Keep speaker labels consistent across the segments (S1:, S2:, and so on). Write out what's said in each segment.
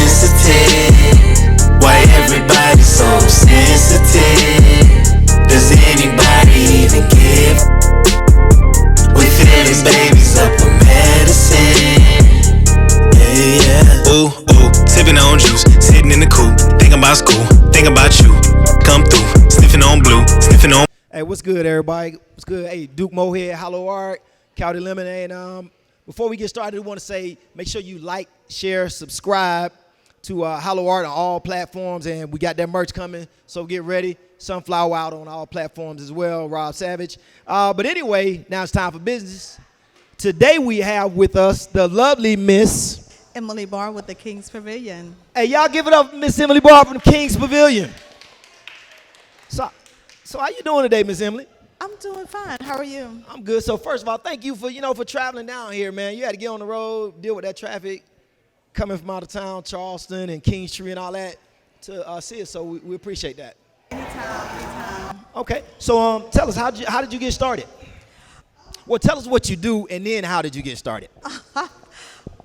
S1: sensitive? Why everybody so sensitive? Does anybody even give? We feeling babies up with medicine. Yeah. Ooh, ooh, sipping on juice, sitting in the coupe, thinking about school, thinking about you. Come through, sniffing on blue, sniffing on.
S2: Hey, what's good, everybody? What's good? Hey, Duke Mohead, HYLO Art, County Lemonade. Before we get started, we want to say make sure you like, share, subscribe to HYLO Art on all platforms, and we got that merch coming, so get ready. Sunflower out on all platforms as well, Rob Savage. But anyway, now it's time for business. Today we have with us the lovely Miss
S3: Emily Barr with the Kings Pavilion.
S2: Hey, y'all give it up for Miss Emily Barr from Kings Pavilion. So how you doing today, Miss Emily?
S3: I'm doing fine. How are you?
S2: I'm good. So first of all, thank you for traveling down here, man. You had to get on the road, deal with that traffic, coming from out of town, Charleston and Kingstree and all that to see us. So we appreciate that.
S3: Anytime.
S2: Okay. So tell us how did you get started? Well, tell us what you do, and then how did you get started?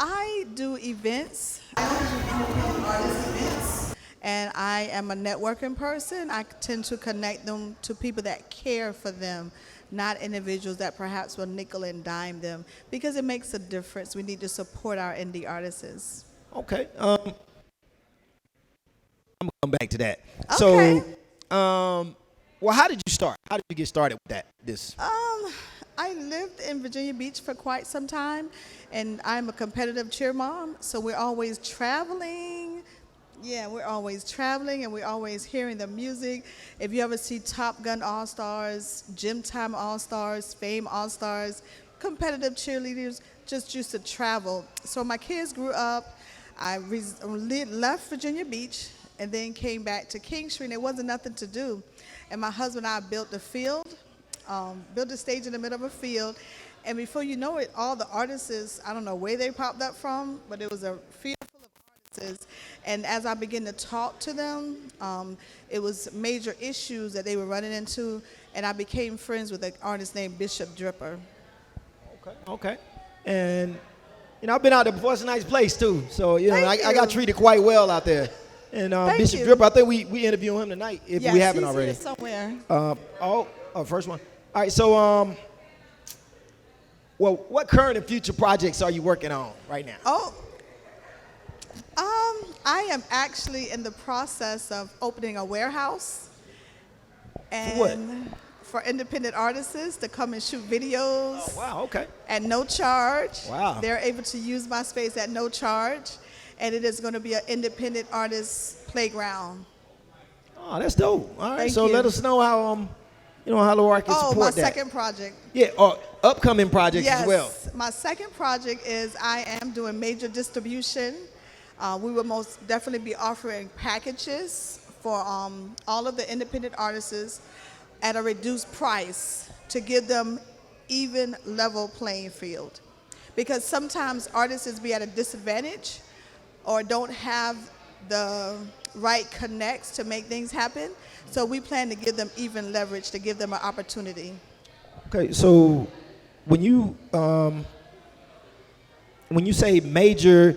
S3: I do events. I do independent artist events, and I am a networking person. I tend to connect them to people that care for them, not individuals that perhaps will nickel and dime them, because it makes a difference. We need to support our indie artists.
S2: Okay. I'm gonna come back to that.
S3: Okay.
S2: So, well, how did you start? How did you get started with this?
S3: I lived in Virginia Beach for quite some time, and I'm a competitive cheer mom, so we're always traveling. Yeah, we're always traveling, and we're always hearing the music. If you ever see Top Gun All-Stars, Gym Time All-Stars, Fame All-Stars, competitive cheerleaders just used to travel. So my kids grew up. I left Virginia Beach and then came back to Kingstree, and there wasn't nothing to do. And my husband and I built a field. Built a stage in the middle of a field, and before you know it, all the artists, I don't know where they popped up from, but it was a field full of artists. And as I began to talk to them, it was major issues that they were running into, and I became friends with an artist named Bishop Dripper.
S2: Okay. And I've been out there before. It's a nice place too. So I got treated quite well out there. And Bishop Dripper, I think we interview him tonight if we haven't already.
S3: Yes, he's here
S2: somewhere. First one. All right, so, well, what current and future projects are you working on right now?
S3: I am actually in the process of opening a warehouse. And
S2: for what?
S3: For independent artists to come and shoot videos.
S2: Oh, wow, okay.
S3: At no charge.
S2: Wow.
S3: They're able to use my space at no charge, and it is going to be an independent artist playground.
S2: Oh, that's dope. All right,
S3: Thank you.
S2: let us know how HYLO Art can support that.
S3: Oh, my second project.
S2: Yeah, upcoming projects as well.
S3: Yes, my second project is I am doing major distribution. We will most definitely be offering packages for all of the independent artists at a reduced price to give them even level playing field. Because sometimes artists be at a disadvantage or don't have the right connects to make things happen. So we plan to give them even leverage to give them an opportunity.
S2: Okay, so when you say major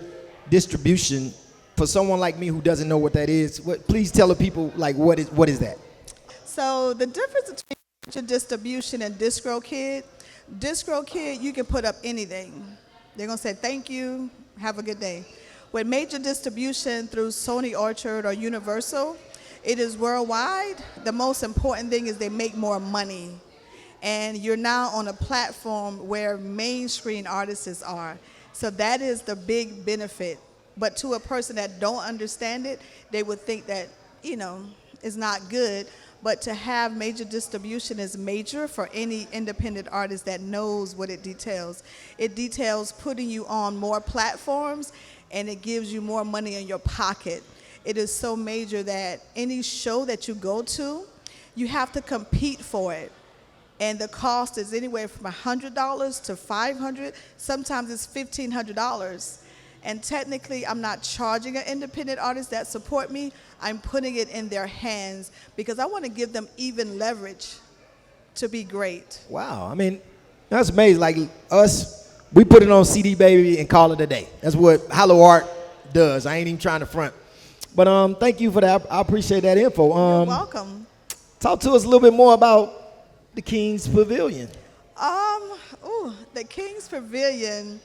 S2: distribution, for someone like me who doesn't know what that is, please tell the people what is that? So
S3: the difference between major distribution and DistroKid, you can put up anything. They're gonna say thank you, have a good day. With major distribution through Sony Orchard or Universal, it is worldwide. The most important thing is they make more money. And you're now on a platform where mainstream artists are. So that is the big benefit. But to a person that don't understand it, they would think that, it's not good. But to have major distribution is major for any independent artist that knows what it details. It details putting you on more platforms, and it gives you more money in your pocket. It is so major that any show that you go to, you have to compete for it. And the cost is anywhere from $100 to $500. Sometimes it's $1,500. And technically, I'm not charging an independent artist that support me. I'm putting it in their hands because I want to give them even leverage to be great.
S2: Wow, I mean, that's amazing. Like us, we put it on CD, baby, and call it a day. That's what HYLO Art does. I ain't even trying to front. But thank you for that. I appreciate that info.
S3: You're welcome.
S2: Talk to us a little bit more about the Kings Pavilion.
S3: The Kings Pavilion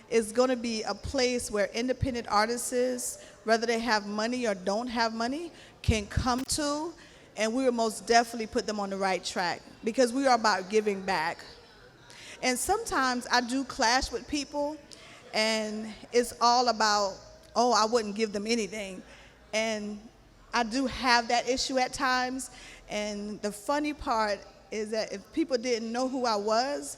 S3: is going to be a place where independent artists, whether they have money or don't have money, can come to, and we will most definitely put them on the right track because we are about giving back. And sometimes I do clash with people, and it's all about, oh, I wouldn't give them anything. And I do have that issue at times, and the funny part is that if people didn't know who I was,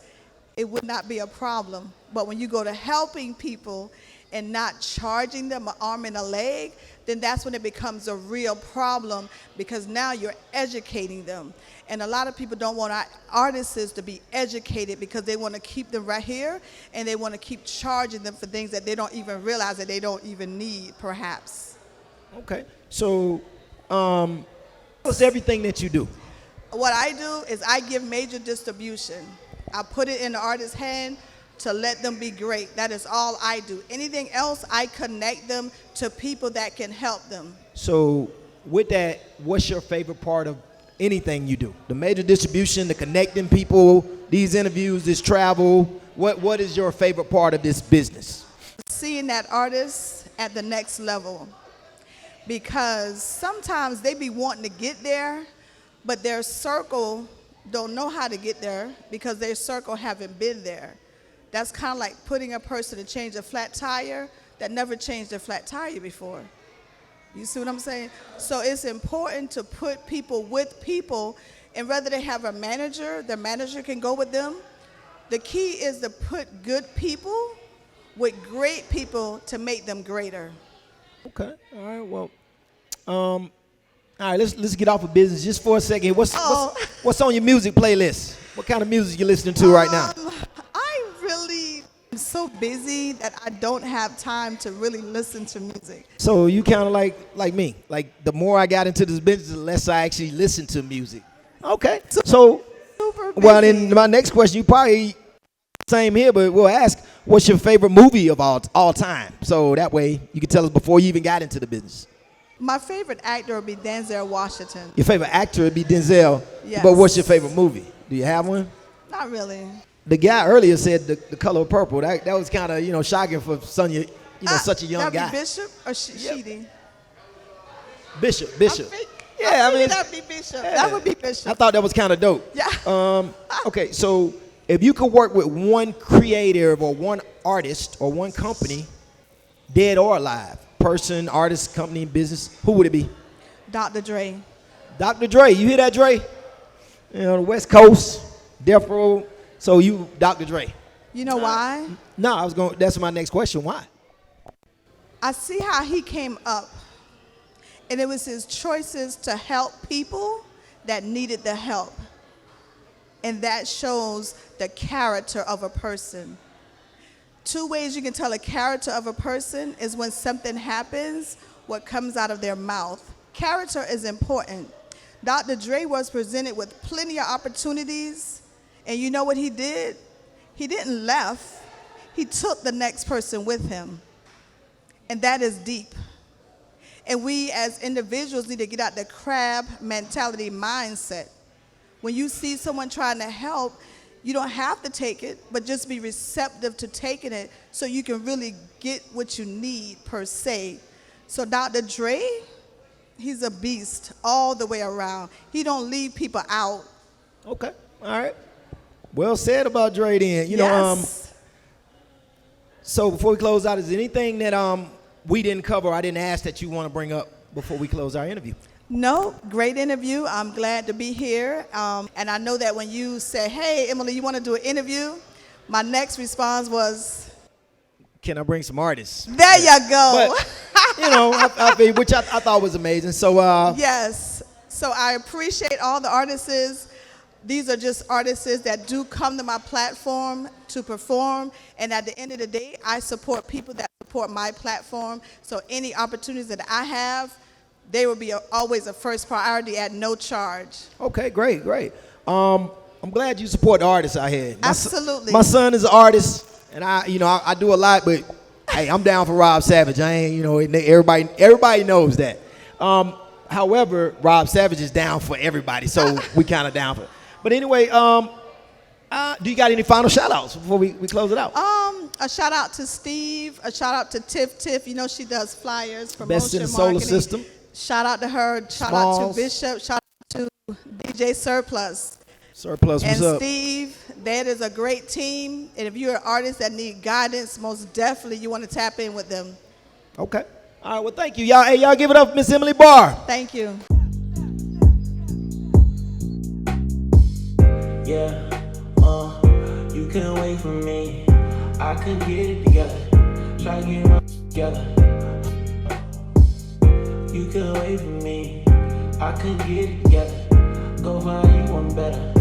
S3: it would not be a problem. But when you go to helping people and not charging them an arm and a leg, then that's when it becomes a real problem because now you're educating them. And a lot of people don't want our artists to be educated because they want to keep them right here and they want to keep charging them for things that they don't even realize that they don't even need, perhaps.
S2: Okay. So what's everything that you do?
S3: What I do is I give major distribution. I put it in the artist's hand to let them be great. That is all I do. Anything else, I connect them to people that can help them.
S2: So with that, what's your favorite part of anything you do? The major distribution, the connecting people, these interviews, this travel. What is your favorite part of this business?
S3: Seeing that artist at the next level. Because sometimes they be wanting to get there, but their circle don't know how to get there because their circle haven't been there. That's kind of like putting a person to change a flat tire that never changed a flat tire before. You see what I'm saying? So it's important to put people with people, and whether they have a manager, their manager can go with them. The key is to put good people with great people to make them greater.
S2: Okay. All right. Well, all right, let's get off of business just for a second. What's on your music playlist? What kind of music you listening to right now?
S3: I really am so busy that I don't have time to really listen to music.
S2: So you kind of like me. Like the more I got into this business, the less I actually listen to music. Okay. So,
S3: Super busy.
S2: well, then my next question, you probably same here, but we'll ask, what's your favorite movie of all time? So that way you can tell us before you even got into the business.
S3: My favorite actor would be Denzel Washington.
S2: Your favorite actor would be Denzel.
S3: Yes.
S2: But what's your favorite movie? Do you have one?
S3: Not really.
S2: The guy earlier said the color of purple. That was kind of shocking for such a young
S3: that'd
S2: guy.
S3: Be Bishop or Sheedy?
S2: Bishop.
S3: I mean that'd be Bishop.
S2: Yeah.
S3: That would be Bishop.
S2: I thought that was kind of dope.
S3: Yeah.
S2: Okay, so if you could work with one creative or one artist or one company, dead or alive, person, artist, company, business, who would it be?
S3: Dr. Dre.
S2: Dr. Dre. You hear that, Dre? The West Coast, Death Row. So you, Dr. Dre.
S3: You know why?
S2: No, that's my next question. Why?
S3: I see how he came up, and it was his choices to help people that needed the help. And that shows the character of a person. Two ways you can tell a character of a person is when something happens, what comes out of their mouth. Character is important. Dr. Dre was presented with plenty of opportunities, and you know what he did? He didn't left. He took the next person with him. And that is deep. And we as individuals need to get out the crab mentality mindset. When you see someone trying to help, you don't have to take it, but just be receptive to taking it so you can really get what you need per se. So Dr. Dre, he's a beast all the way around. He don't leave people out.
S2: Okay, all right. Well said about Dre then.
S3: Yes.
S2: So before we close out, is there anything that we didn't cover, I didn't ask that you want to bring up before we close our interview?
S3: No, great interview. I'm glad to be here. And I know that when you said, hey, Emily, you want to do an interview? My next response was,
S2: can I bring some artists?
S3: There you go.
S2: But, which I thought was amazing. So
S3: yes. So I appreciate all the artists. These are just artists that do come to my platform to perform. And at the end of the day, I support people that support my platform. So any opportunities that I have, they will be always a first priority at no charge.
S2: Okay, great. I'm glad you support the artists out here.
S3: Absolutely.
S2: My son is an artist, and I do a lot, but I Hey, I'm down for Rob Savage. I ain't, everybody knows that. However, Rob Savage is down for everybody, so we kind of down for it. But anyway, do you got any final shout-outs before we close it out?
S3: A shout out to Steve, a shout out to Tiff. You know she does flyers, promotion,
S2: Best in the
S3: marketing.
S2: solar system.
S3: Shout out to her. Shout out to Bishop. Shout out to DJ Surplus.
S2: Surplus, what's
S3: and
S2: up?
S3: Steve, that is a great team. And if you're an artist that need guidance, most definitely you want to tap in with them.
S2: Okay. All right, well, thank you. Y'all, hey, y'all give it up for Miss Emily Barr.
S3: Thank you.
S4: Yeah, you couldn't wait for me. I couldn't get it together. Try to get my together. You couldn't wait for me. I couldn't get it together. Go find you one better.